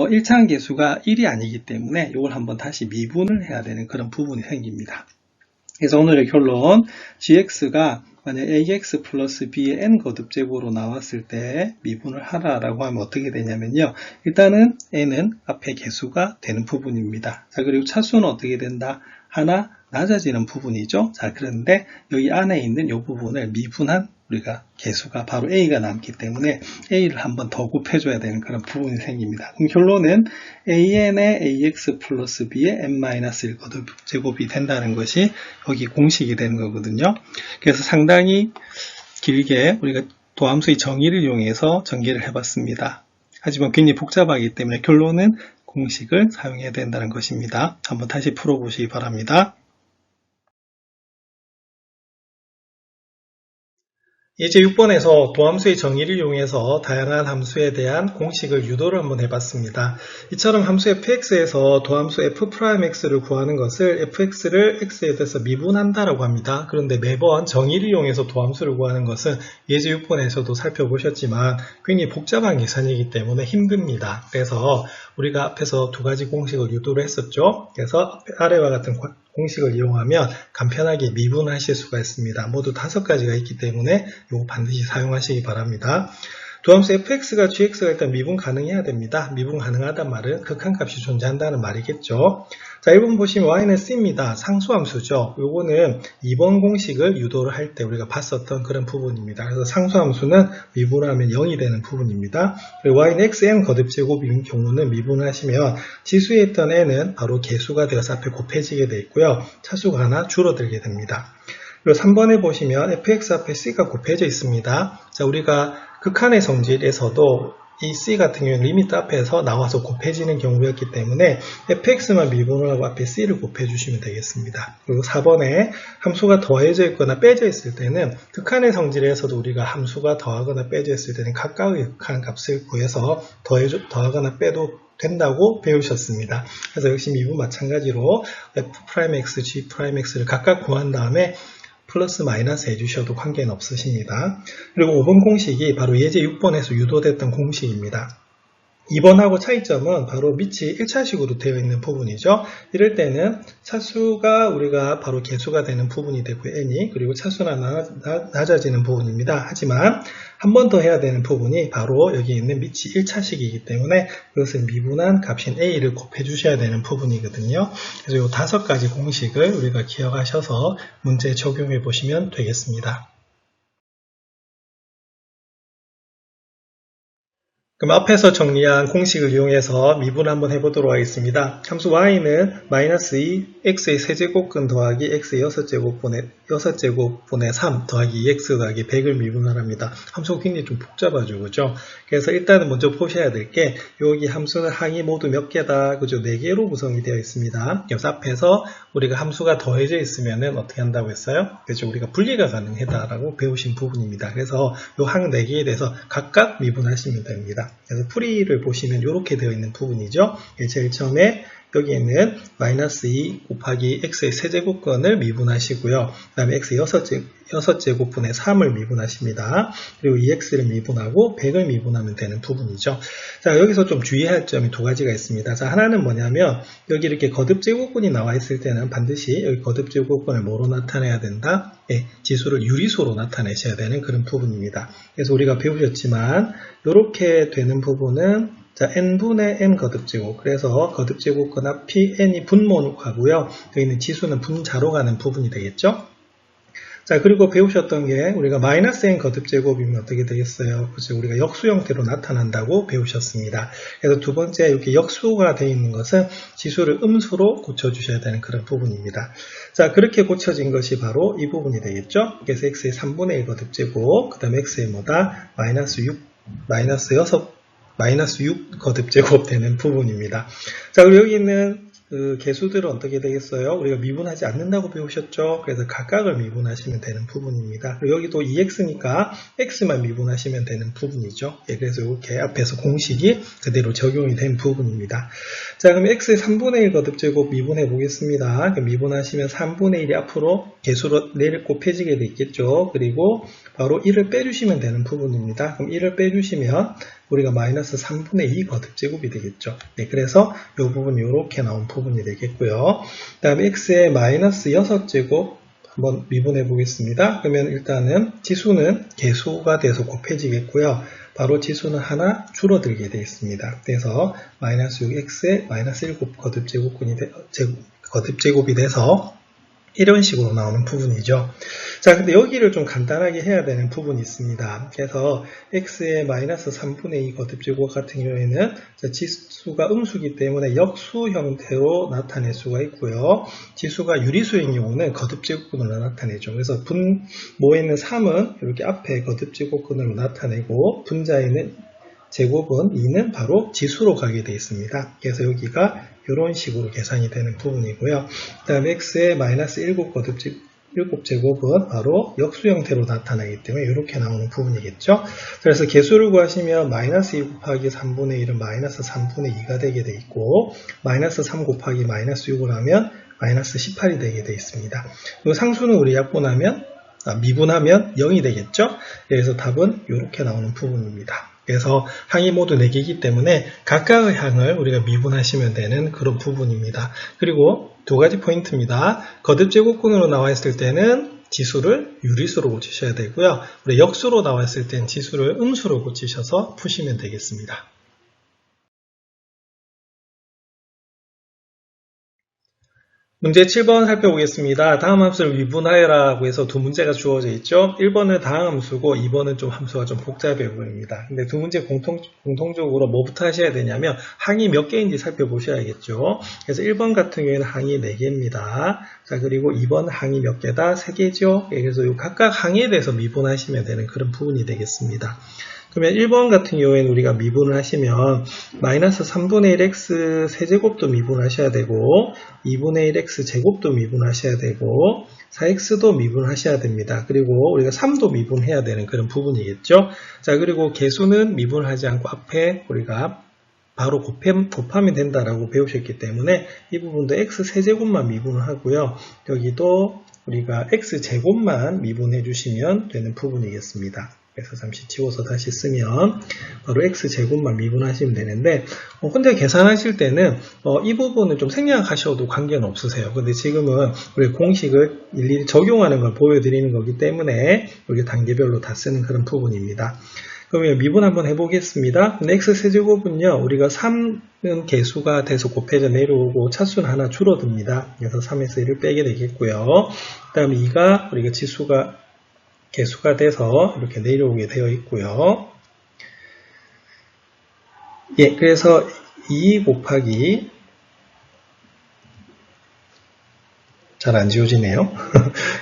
1차항 계수가 1이 아니기 때문에 이걸 한번 다시 미분을 해야 되는 그런 부분이 생깁니다. 그래서 오늘의 결론, gx가 만약 ax 플러스 b의 n 거듭제곱으로 나왔을 때 미분을 하라라고 하면 어떻게 되냐면요. 일단은 n은 앞에 계수가 되는 부분입니다. 자, 그리고 차수는 어떻게 된다? 하나 낮아지는 부분이죠. 자, 그런데 여기 안에 있는 이 부분을 미분한 우리가 계수가 바로 a가 남기 때문에 a를 한번 더 곱해줘야 되는 그런 부분이 생깁니다. 그럼 결론은 an의 ax 플러스 b의 n-1 거듭제곱이 된다는 것이 여기 공식이 되는 거거든요. 그래서 상당히 길게 우리가 도함수의 정의를 이용해서 전개를 해봤습니다. 하지만 굉장히 복잡하기 때문에 결론은 공식을 사용해야 된다는 것입니다. 한번 다시 풀어보시기 바랍니다. 이제 6번에서 도함수의 정의를 이용해서 다양한 함수에 대한 공식을 유도를 한번 해봤습니다. 이처럼 함수 fx에서 도함수 f'x를 구하는 것을 fx를 x에 대해서 미분한다라고 합니다. 그런데 매번 정의를 이용해서 도함수를 구하는 것은 예제 6번에서도 살펴보셨지만 굉장히 복잡한 계산이기 때문에 힘듭니다. 그래서 우리가 앞에서 두 가지 공식을 유도를 했었죠. 그래서 아래와 같은 공식을 이용하면 간편하게 미분하실 수가 있습니다. 모두 5가지가 있기 때문에 이거 반드시 사용하시기 바랍니다. 도함수 fx가 gx가 일단 미분 가능해야 됩니다. 미분 가능하단 말은 극한값이 존재한다는 말이겠죠. 자, 1번 보시면 y는 c입니다. 상수함수죠. 요거는 2번 공식을 유도를 할 때 우리가 봤었던 그런 부분입니다. 그래서 상수함수는 미분하면 0이 되는 부분입니다. 그리고 y는 xn 거듭제곱인 경우는 미분을 하시면 지수에 있던 n은 바로 개수가 되어서 앞에 곱해지게 되어 있고요. 차수가 하나 줄어들게 됩니다. 그리고 3번에 보시면 fx 앞에 c가 곱해져 있습니다. 자, 우리가 극한의 성질에서도 이 c 같은 경우는 리미트 앞에서 나와서 곱해지는 경우였기 때문에 fx만 미분을 하고 앞에 c를 곱해주시면 되겠습니다. 그리고 4번에 함수가 더해져 있거나 빼져 있을 때는 극한의 성질에서도 우리가 함수가 더하거나 빼져 있을 때는 각각의 극한 값을 구해서 더하거나 빼도 된다고 배우셨습니다. 그래서 역시 미분 마찬가지로 f'x, g'x를 각각 구한 다음에 플러스 마이너스 해주셔도 관계는 없으십니다. 그리고 5번 공식이 바로 예제 6번에서 유도됐던 공식입니다. 2번하고 차이점은 바로 밑이 1차식으로 되어 있는 부분이죠. 이럴 때는 차수가 우리가 바로 개수가 되는 부분이 되고 n이 그리고 차수가 낮아지는 부분입니다. 하지만 한 번 더 해야 되는 부분이 바로 여기 있는 밑이 1차식이기 때문에 그것을 미분한 값인 a를 곱해 주셔야 되는 부분이거든요. 그래서 이 5가지 공식을 우리가 기억하셔서 문제에 적용해 보시면 되겠습니다. 그럼 앞에서 정리한 공식을 이용해서 미분 한번 해보도록 하겠습니다. 함수 y는 마이너스 2 x의 세제곱근 더하기 x의 6제곱분의 3 더하기 2x 더하기 100을 미분하랍니다. 함수가 굉장히 좀 복잡하죠, 그죠? 그래서 일단은 먼저 보셔야 될 게 여기 함수는 항이 모두 몇 개다, 그죠? 4개로 구성이 되어 있습니다. 그래서 앞에서 우리가 함수가 더해져 있으면은 어떻게 한다고 했어요? 그죠? 우리가 분리가 가능하다라고 배우신 부분입니다. 그래서 이 항 4개에 대해서 각각 미분하시면 됩니다. 그래서 풀이를 보시면 이렇게 되어 있는 부분이죠. 제일 처음에 여기 있는 마이너스 2 곱하기 x의 세제곱근을 미분하시고요. 그 다음에 x의 6제곱분의 3을 미분하십니다. 그리고 2x를 미분하고 100을 미분하면 되는 부분이죠. 자, 여기서 좀 주의할 점이 2가지가 있습니다. 자, 하나는 뭐냐면 여기 이렇게 거듭제곱근이 나와 있을 때는 반드시 여기 거듭제곱근을 뭐로 나타내야 된다? 예, 지수를 유리수로 나타내셔야 되는 그런 부분입니다. 그래서 우리가 배우셨지만 이렇게 되는 부분은 자, n분의 n 거듭제곱. 그래서 거듭제곱근 앞이 n이 분모로 가고요. 여기 있는 지수는 분자로 가는 부분이 되겠죠. 자, 그리고 배우셨던 게 우리가 마이너스 n 거듭제곱이면 어떻게 되겠어요? 그죠? 우리가 역수 형태로 나타난다고 배우셨습니다. 그래서 두 번째 이렇게 역수가 되어 있는 것은 지수를 음수로 고쳐주셔야 되는 그런 부분입니다. 자, 그렇게 고쳐진 것이 바로 이 부분이 되겠죠. 그래서 x의 3분의 1 거듭제곱, 그 다음에 x의 뭐다? 마이너스 6 거듭제곱 되는 부분입니다. 자, 그리고 여기 있는 그 개수들은 어떻게 되겠어요? 우리가 미분하지 않는다고 배우셨죠? 그래서 각각을 미분하시면 되는 부분입니다. 그리고 여기도 2x니까 x만 미분하시면 되는 부분이죠. 예, 그래서 이렇게 앞에서 공식이 그대로 적용이 된 부분입니다. 자, 그럼 x의 3분의 1 거듭제곱 미분해 보겠습니다. 미분하시면 3분의 1이 앞으로 개수로 4를 곱해지게 되겠죠. 그리고 바로 1을 빼주시면 되는 부분입니다. 그럼 1을 빼주시면 우리가 마이너스 3분의 2 거듭제곱이 되겠죠. 네, 그래서 이 부분이 이렇게 나온 부분이 되겠고요. 그 다음에 x의 마이너스 6제곱 한번 미분해 보겠습니다. 그러면 일단은 지수는 개수가 돼서 곱해지겠고요. 바로 지수는 하나 줄어들게 되어 있습니다. 그래서 마이너스 6x에 마이너스 7 거듭제곱이 돼서 이런 식으로 나오는 부분이죠. 자, 근데 여기를 좀 간단하게 해야 되는 부분이 있습니다. 그래서 x의 마이너스 3분의 2 거듭제곱 같은 경우에는 지수가 음수이기 때문에 역수 형태로 나타낼 수가 있고요. 지수가 유리수인 경우는 거듭제곱근으로 나타내죠. 그래서 분모에 있는 3은 이렇게 앞에 거듭제곱근으로 나타내고 분자에 있는 제곱은 2는 바로 지수로 가게 되어 있습니다. 그래서 여기가 이런 식으로 계산이 되는 부분이고요. 그 다음에 x의 마이너스 7제곱은 바로 역수 형태로 나타나기 때문에 이렇게 나오는 부분이겠죠. 그래서 개수를 구하시면 마이너스 2 곱하기 3분의 1은 마이너스 3분의 2가 되게 되어 있고 마이너스 3 곱하기 마이너스 6을 하면 마이너스 18이 되게 되어 있습니다. 그리고 상수는 우리 미분하면 0이 되겠죠. 그래서 답은 이렇게 나오는 부분입니다. 그래서 항이 모두 4개이기 때문에 각각의 항을 우리가 미분하시면 되는 그런 부분입니다. 그리고 두 가지 포인트입니다. 거듭제곱근으로 나와 있을 때는 지수를 유리수로 고치셔야 되고요. 우리 역수로 나와 있을 때는 지수를 음수로 고치셔서 푸시면 되겠습니다. 문제 7번 살펴보겠습니다. 다음 함수를 미분하여라고 해서 두 문제가 주어져 있죠. 1번은 다항 함수고 2번은 좀 함수가 좀 복잡해 보입니다. 근데 두 문제 공통적으로 뭐부터 하셔야 되냐면 항이 몇 개인지 살펴보셔야겠죠. 그래서 1번 같은 경우에는 항이 4개입니다. 자, 그리고 2번 항이 몇 개다? 3개죠. 그래서 각각 항에 대해서 미분하시면 되는 그런 부분이 되겠습니다. 그러면 1번 같은 경우에는 우리가 미분을 하시면 마이너스 3분의 1x 세제곱도 미분하셔야 되고 2분의 1x 제곱도 미분하셔야 되고 4x도 미분하셔야 됩니다. 그리고 우리가 3도 미분해야 되는 그런 부분이겠죠. 자, 그리고 개수는 미분하지 않고 앞에 우리가 바로 곱하면 된다라고 배우셨기 때문에 이 부분도 x 세제곱만 미분을 하고요. 여기도 우리가 x 제곱만 미분해 주시면 되는 부분이겠습니다. 그래서 잠시 지워서 다시 쓰면 바로 x제곱만 미분하시면 되는데 근데 계산하실 때는 이 부분은 좀 생략하셔도 관계는 없으세요. 근데 지금은 우리 공식을 일일이 적용하는 걸 보여드리는 거기 때문에 이렇게 단계별로 다 쓰는 그런 부분입니다. 그러면 미분 한번 해보겠습니다. x세제곱은요, 우리가 3은 개수가 돼서 곱해져 내려오고 차수는 하나 줄어듭니다. 그래서 3에서 1을 빼게 되겠고요. 그 다음에 2가 우리가 지수가 개수가 돼서 이렇게 내려오게 되어 있고요. 예, 그래서 2 곱하기 잘 안 지워지네요.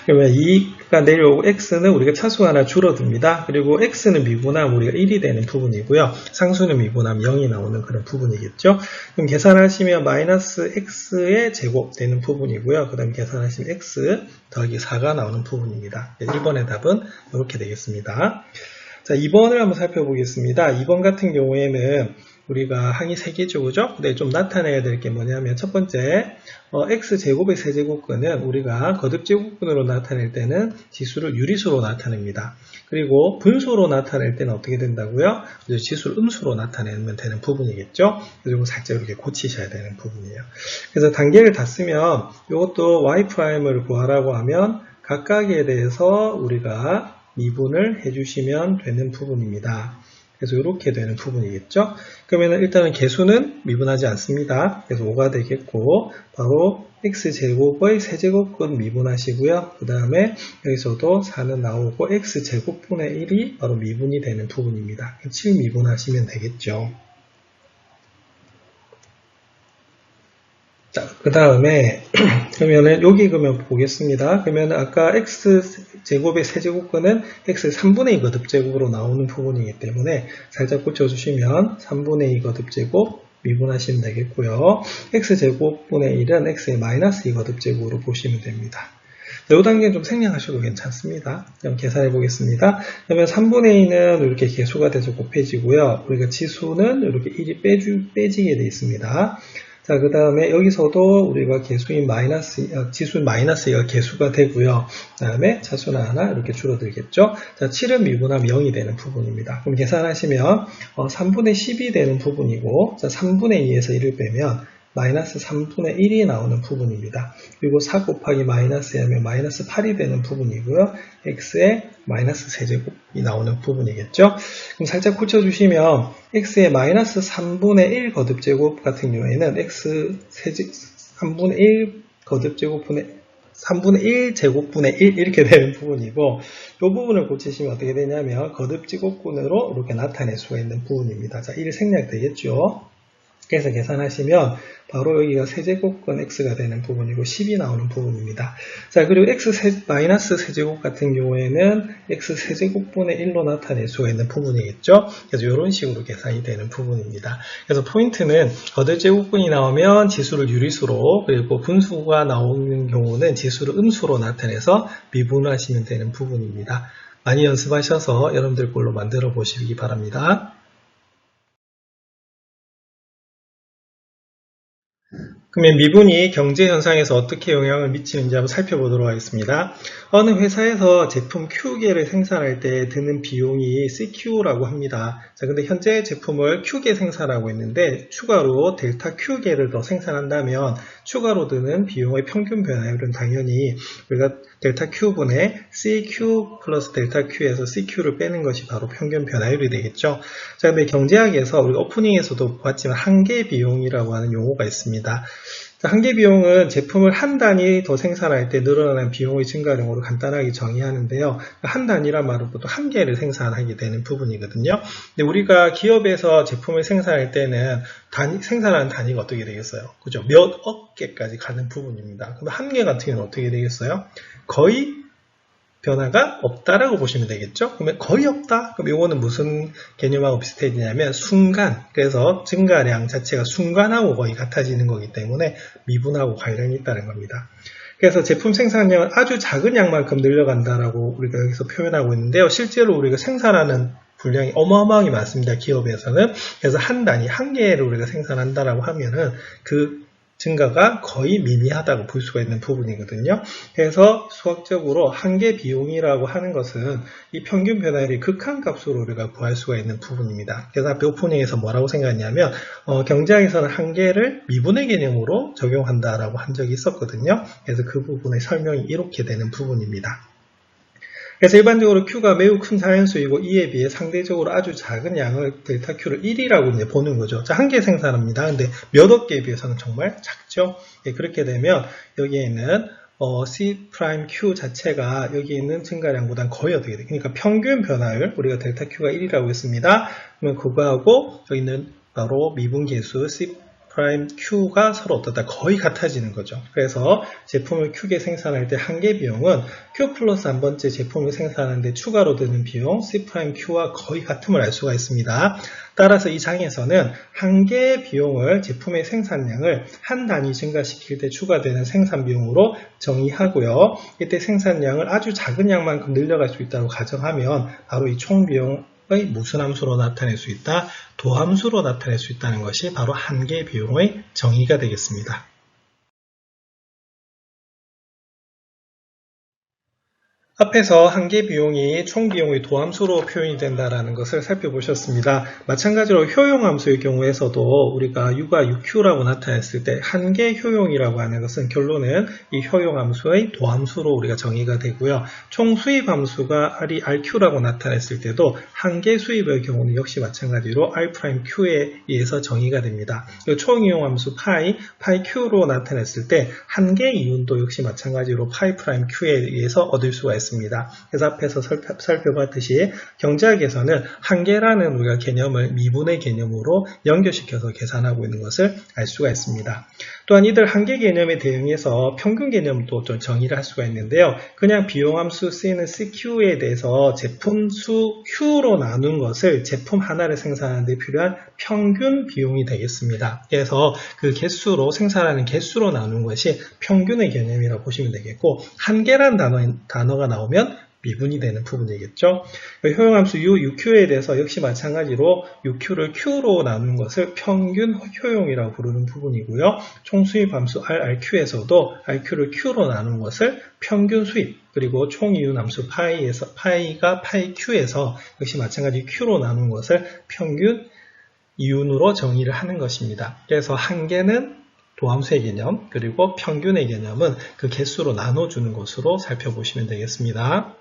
그러면 2가 내려오고 x는 우리가 차수 하나 줄어듭니다. 그리고 x는 미분하면 우리가 1이 되는 부분이고요. 상수는 미분하면 0이 나오는 그런 부분이겠죠. 그럼 계산하시면 마이너스 x의 제곱 되는 부분이고요. 그 다음에 계산하시면 x 더하기 4가 나오는 부분입니다. 1번의 답은 이렇게 되겠습니다. 자, 2번을 한번 살펴보겠습니다. 2번 같은 경우에는 우리가 항이 3개죠, 그죠? 근데 좀 나타내야 될 게 뭐냐면 첫 번째, x제곱의 세제곱근은 우리가 거듭제곱근으로 나타낼 때는 지수를 유리수로 나타냅니다. 그리고 분수로 나타낼 때는 어떻게 된다고요? 지수를 음수로 나타내면 되는 부분이겠죠? 그리고 살짝 이렇게 고치셔야 되는 부분이에요. 그래서 단계를 다 쓰면 이것도 y'을 구하라고 하면 각각에 대해서 우리가 미분을 해주시면 되는 부분입니다. 그래서 이렇게 되는 부분이겠죠. 그러면 일단은 개수는 미분하지 않습니다. 그래서 5가 되겠고 바로 x제곱의 세제곱근 미분하시고요. 그 다음에 여기서도 4는 나오고 x제곱분의 1이 바로 미분이 되는 부분입니다. 7 미분하시면 되겠죠. 자, 그 다음에 그러면은 여기 그러면 보겠습니다. 그러면 아까 x제곱의 세제곱근은 x 3분의 2 거듭제곱으로 나오는 부분이기 때문에 살짝 고쳐주시면 3분의 2 거듭제곱 미분하시면 되겠고요. x제곱분의 1은 x의 마이너스 2 거듭제곱으로 보시면 됩니다. 이 단계는 좀 생략하셔도 괜찮습니다. 그럼 계산해 보겠습니다. 그러면 3분의 2는 이렇게 개수가 돼서 곱해지고요. 우리가 지수는 이렇게 1이 빼지게 되어 있습니다. 자, 그 다음에 여기서도 우리가 개수인 지수 마이너스가 개수가 되고요. 그 다음에 차수는 하나 이렇게 줄어들겠죠. 자, 7은 미분하면 0이 되는 부분입니다. 그럼 계산하시면 3분의 10이 되는 부분이고, 자, 3분의 2에서 1을 빼면 마이너스 3분의 1이 나오는 부분입니다. 그리고 4 곱하기 마이너스 하면 마이너스 8이 되는 부분이고요. x의 마이너스 세제곱이 나오는 부분이겠죠. 그럼 살짝 붙여주시면 x의 마이너스 3분의 1 거듭제곱 같은 경우에는 x 3분의 1 거듭제곱분의 3분의 1 제곱분의 1 이렇게 되는 부분이고, 이 부분을 고치시면 어떻게 되냐면 거듭제곱근으로 이렇게 나타낼 수가 있는 부분입니다. 자, 1 생략되겠죠. 그래서 계산하시면 바로 여기가 세제곱근 x가 되는 부분이고 10이 나오는 부분입니다. 자, 그리고 마이너스 세제곱 같은 경우에는 x 세제곱분의 1로 나타낼 수가 있는 부분이겠죠. 그래서 이런 식으로 계산이 되는 부분입니다. 그래서 포인트는 거듭제곱근이 나오면 지수를 유리수로, 그리고 분수가 나오는 경우는 지수를 음수로 나타내서 미분하시면 되는 부분입니다. 많이 연습하셔서 여러분들 걸로 만들어 보시기 바랍니다. 그러면 미분이 경제 현상에서 어떻게 영향을 미치는지 한번 살펴보도록 하겠습니다. 어느 회사에서 제품 Q개를 생산할 때 드는 비용이 CQ라고 합니다. 자, 근데 현재 제품을 Q개 생산하고 있는데 추가로 델타 Q개를 더 생산한다면 추가로 드는 비용의 평균 변화율은 당연히 우리가 델타 Q분의 CQ 플러스 델타 Q에서 CQ를 빼는 것이 바로 평균 변화율이 되겠죠. 자, 근데 경제학에서 우리가 오프닝에서도 봤지만 한계 비용이라고 하는 용어가 있습니다. 한계 비용은 제품을 한 단위 더 생산할 때 늘어나는 비용의 증가량으로 간단하게 정의하는데요. 한 단위란 말은 보통 한 개를 생산하게 되는 부분이거든요. 근데 우리가 기업에서 제품을 생산할 때는 생산하는 단위가 어떻게 되겠어요? 그죠? 몇 억 개까지 가는 부분입니다. 그럼 한 개 같은 경우는 어떻게 되겠어요? 거의 변화가 없다라고 보시면 되겠죠? 그러면 거의 없다? 그럼 이거는 무슨 개념하고 비슷해지냐면 순간, 그래서 증가량 자체가 순간하고 거의 같아지는 거기 때문에 미분하고 관련이 있다는 겁니다. 그래서 제품 생산량은 아주 작은 양만큼 늘려간다라고 우리가 여기서 표현하고 있는데요. 실제로 우리가 생산하는 분량이 어마어마하게 많습니다. 기업에서는. 그래서 한 단위, 한 개를 우리가 생산한다라고 하면은 그 증가가 거의 미미하다고 볼 수가 있는 부분이거든요. 그래서 수학적으로 한계 비용이라고 하는 것은 이 평균 변화율이 극한값으로 우리가 구할 수가 있는 부분입니다. 그래서 앞에 오프닝에서 뭐라고 생각했냐면 경제학에서는 한계를 미분의 개념으로 적용한다라고 한 적이 있었거든요. 그래서 그 부분의 설명이 이렇게 되는 부분입니다. 그래서 일반적으로 Q가 매우 큰 자연수이고 이에 비해 상대적으로 아주 작은 양을 델타 Q를 1이라고 이제 보는 거죠. 자, 한 개 생산합니다. 근데 몇 억 개에 비해서는 정말 작죠. 예, 그렇게 되면 여기에 있는 C'Q 자체가 여기 있는 증가량보다는 거의 어떻게 돼요? 그러니까 평균 변화율, 우리가 델타 Q가 1이라고 했습니다. 그러면 그거하고 여기 있는 바로 미분계수 C'Q가 서로 어떻다 거의 같아지는 거죠. 그래서 제품을 Q개 생산할 때 한계 비용은 Q 플러스 한 번째 제품을 생산하는데 추가로 드는 비용 C'Q와 거의 같음을 알 수가 있습니다. 따라서 이 장에서는 한계 비용을 제품의 생산량을 한 단위 증가시킬 때 추가되는 생산 비용으로 정의하고요. 이때 생산량을 아주 작은 양만큼 늘려갈 수 있다고 가정하면 바로 이 총 비용 무슨 함수로 나타낼 수 있다? 도함수로 나타낼 수 있다는 것이 바로 한계 비용의 정의가 되겠습니다. 앞에서 한계 비용이 총 비용의 도함수로 표현이 된다는 것을 살펴보셨습니다. 마찬가지로 효용함수의 경우에서도 우리가 U가 UQ라고 나타냈을 때 한계 효용이라고 하는 것은 결론은 이 효용함수의 도함수로 우리가 정의가 되고요. 총 수입함수가 RQ라고 나타냈을 때도 한계 수입의 경우는 역시 마찬가지로 R'Q에 의해서 정의가 됩니다. 총 이용함수 파이Q로 나타냈을 때 한계 이윤도 역시 마찬가지로 파이'Q에 의해서 얻을 수가 있습니다. 그래서 앞에서 살펴봤듯이 경제학에서는 한계라는 우리가 개념을 미분의 개념으로 연결시켜서 계산하고 있는 것을 알 수가 있습니다. 또한 이들 한계 개념에 대응해서 평균 개념도 좀 정의를 할 수가 있는데요. 그냥 비용함수 쓰이는 CQ에 대해서 제품 수 Q로 나눈 것을 제품 하나를 생산하는 데 필요한 평균 비용이 되겠습니다. 그래서 그 개수로 생산하는 개수로 나눈 것이 평균의 개념이라고 보시면 되겠고 한계란 단어가 나오면 미분이 되는 부분이겠죠. 효용함수 UQ에 대해서 역시 마찬가지로 UQ를 Q로 나누는 것을 평균 효용이라고 부르는 부분이고요. 총수입함수 RRQ에서도 RQ를 Q로 나누는 것을 평균 수입, 그리고 총이윤함수 파이가 파이 Q에서 역시 마찬가지 Q로 나누는 것을 평균 이윤으로 정의를 하는 것입니다. 그래서 한계는 도함수의 개념, 그리고 평균의 개념은 그 개수로 나눠주는 것으로 살펴보시면 되겠습니다.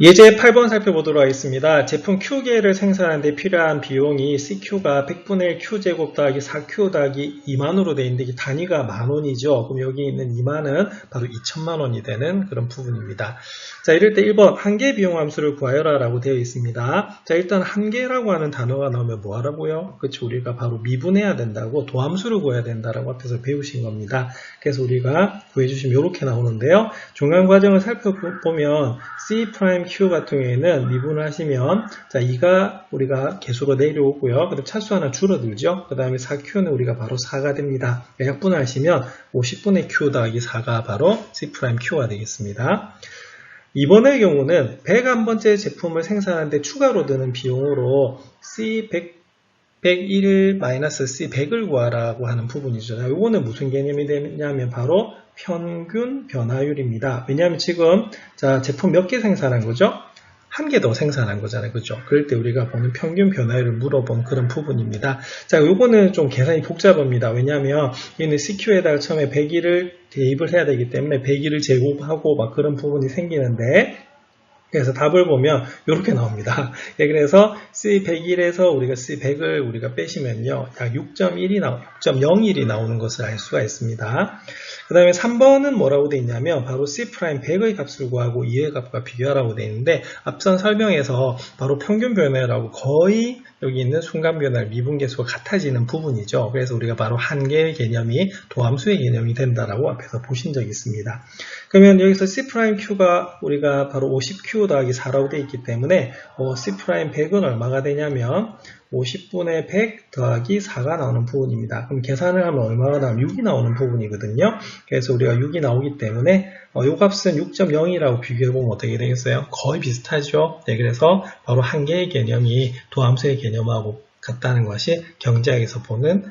예제 8번 살펴보도록 하겠습니다. 제품 Q개를 생산하는 데 필요한 비용이 CQ가 100분의 1 Q제곱 더하기 4Q 더하기 2만으로 되어 있는데 단위가 만원이죠. 그럼 여기 있는 2만은 바로 2천만원이 되는 그런 부분입니다. 자, 이럴 때 1번 한계 비용 함수를 구하여라 라고 되어 있습니다. 자, 일단 한계라고 하는 단어가 나오면 뭐 하라고요? 그렇죠. 우리가 바로 미분해야 된다고, 도함수를 구해야 된다라고 앞에서 배우신 겁니다. 그래서 우리가 구해주시면 이렇게 나오는데요. 중간 과정을 살펴보면 C'Q 같은 경우에는 미분을 하시면, 자, 2가 우리가 개수로 내려오고요. 그다음 차수 하나 줄어들죠. 그 다음에 4Q는 우리가 바로 4가 됩니다. 약분을 하시면 50분의 Q 더하기 4가 바로 C'Q가 되겠습니다. 이번의 경우는 101번째 제품을 생산하는데 추가로 드는 비용으로 C100 101-C100을 구하라고 하는 부분이죠. 이거는 무슨 개념이 되냐면 바로 평균 변화율입니다. 왜냐하면 지금 자, 제품 몇 개 생산한 거죠? 한 개 더 생산한 거잖아요. 그죠? 그럴 때 우리가 보는 평균 변화율을 물어본 그런 부분입니다. 자, 요거는 좀 계산이 복잡합니다. 왜냐하면 얘는 CQ에다가 처음에 101을 대입을 해야 되기 때문에 101을 제곱하고 막 그런 부분이 생기는데, 그래서 답을 보면 이렇게 나옵니다. 예, 그래서 C101에서 우리가 C100을 우리가 빼시면요, 약 6.01이 나오는 것을 알 수가 있습니다. 그 다음에 3번은 뭐라고 되어 있냐면 바로 C'100의 값을 구하고 2의 값과 비교하라고 되어 있는데, 앞선 설명에서 바로 평균 변화율하고 거의 여기 있는 순간 변화율 미분계수가 같아지는 부분이죠. 그래서 우리가 바로 한계의 개념이 도함수의 개념이 된다라고 앞에서 보신 적이 있습니다. 그러면 여기서 C'Q가 우리가 바로 50Q 더하기 4라고 되어 있기 때문에 C'100은 얼마가 되냐면 50분의 100 더하기 4가 나오는 부분입니다. 그럼 계산을 하면 얼마가 나오면 6이 나오는 부분이거든요. 그래서 우리가 6이 나오기 때문에 이 값은 6.0이라고 비교해보면 어떻게 되겠어요? 거의 비슷하죠. 네, 그래서 바로 한계의 개념이 도함수의 개념하고 같다는 것이 경제학에서 보는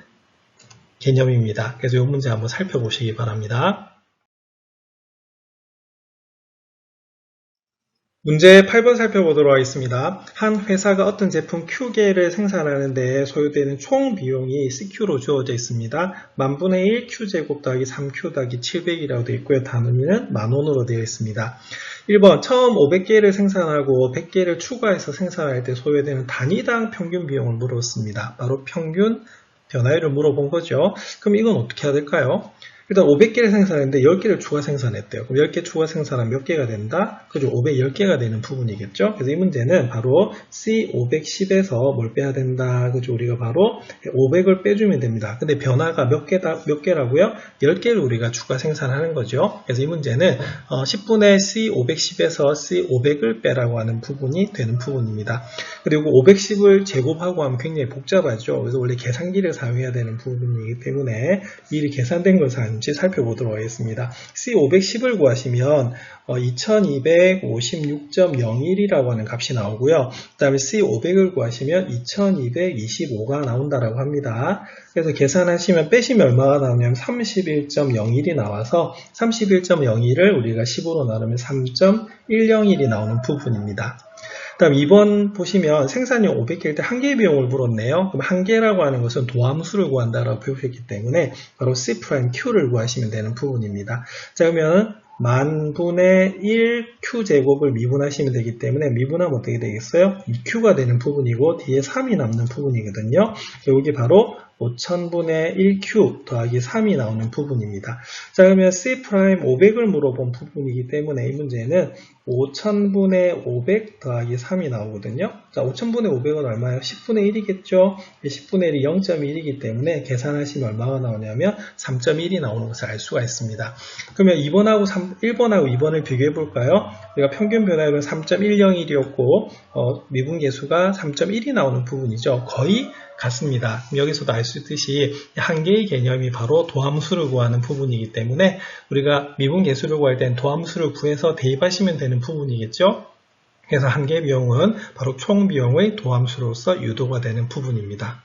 개념입니다. 그래서 이 문제 한번 살펴보시기 바랍니다. 문제 8번 살펴보도록 하겠습니다. 한 회사가 어떤 제품 Q개를 생산하는 데 소요되는 총 비용이 CQ로 주어져 있습니다. 만분의 1 Q제곱 더하기 3Q 더하기 700이라고 되어 있고요. 단위는 만원으로 되어 있습니다. 1번 처음 500개를 생산하고 100개를 추가해서 생산할 때 소요되는 단위당 평균 비용을 물었습니다. 바로 평균 변화율을 물어본 거죠. 그럼 이건 어떻게 해야 될까요? 일단 500개를 생산했는데 10개를 추가 생산했대요. 그럼 10개 추가 생산하면 몇 개가 된다? 그죠? 510개가 되는 부분이겠죠? 그래서 이 문제는 바로 C510에서 뭘 빼야 된다? 그죠? 우리가 바로 500을 빼주면 됩니다. 근데 변화가 몇 개라고요? 10개를 우리가 추가 생산하는 거죠. 그래서 이 문제는 10분의 C510에서 C500을 빼라고 하는 부분이 되는 부분입니다. 그리고 510을 제곱하고 하면 굉장히 복잡하죠. 그래서 원래 계산기를 사용해야 되는 부분이기 때문에 미리 계산된 걸 사용하는지 살펴보도록 하겠습니다. C510을 구하시면 2256.01이라고 하는 값이 나오고요. 그 다음에 C500을 구하시면 2225가 나온다라고 합니다. 그래서 계산하시면 빼시면 얼마가 나오냐면 31.01이 나와서 31.01을 우리가 10으로 나누면 3.101이 나오는 부분입니다. 다음 2번 보시면 생산량 500개일 때 한계 비용을 물었네요. 그럼 한계라고 하는 것은 도함수를 구한다라고 배우셨기 때문에 바로 C'Q를 구하시면 되는 부분입니다. 자, 그러면 만분의 1 Q제곱을 미분하시면 되기 때문에 미분하면 어떻게 되겠어요? 2Q가 되는 부분이고 뒤에 3이 남는 부분이거든요. 여기 바로 5000분의 1Q 더하기 3이 나오는 부분입니다. 자, 그러면 C'500을 물어본 부분이기 때문에 이 문제는 5000분의 500 더하기 3이 나오거든요. 자, 5000분의 500은 얼마예요? 10분의 1이겠죠? 10분의 1이 0.1이기 때문에 계산하시면 얼마가 나오냐면 3.1이 나오는 것을 알 수가 있습니다. 그러면 1번하고 2번을 비교해 볼까요? 우리가 평균 변화율은 3.101이었고 미분계수가 3.1이 나오는 부분이죠. 거의 같습니다. 여기서도 알 수 있듯이 한계의 개념이 바로 도함수를 구하는 부분이기 때문에 우리가 미분계수를 구할 땐 도함수를 구해서 대입하시면 되는 부분이겠죠. 그래서 한계 비용은 바로 총 비용의 도함수로서 유도가 되는 부분입니다.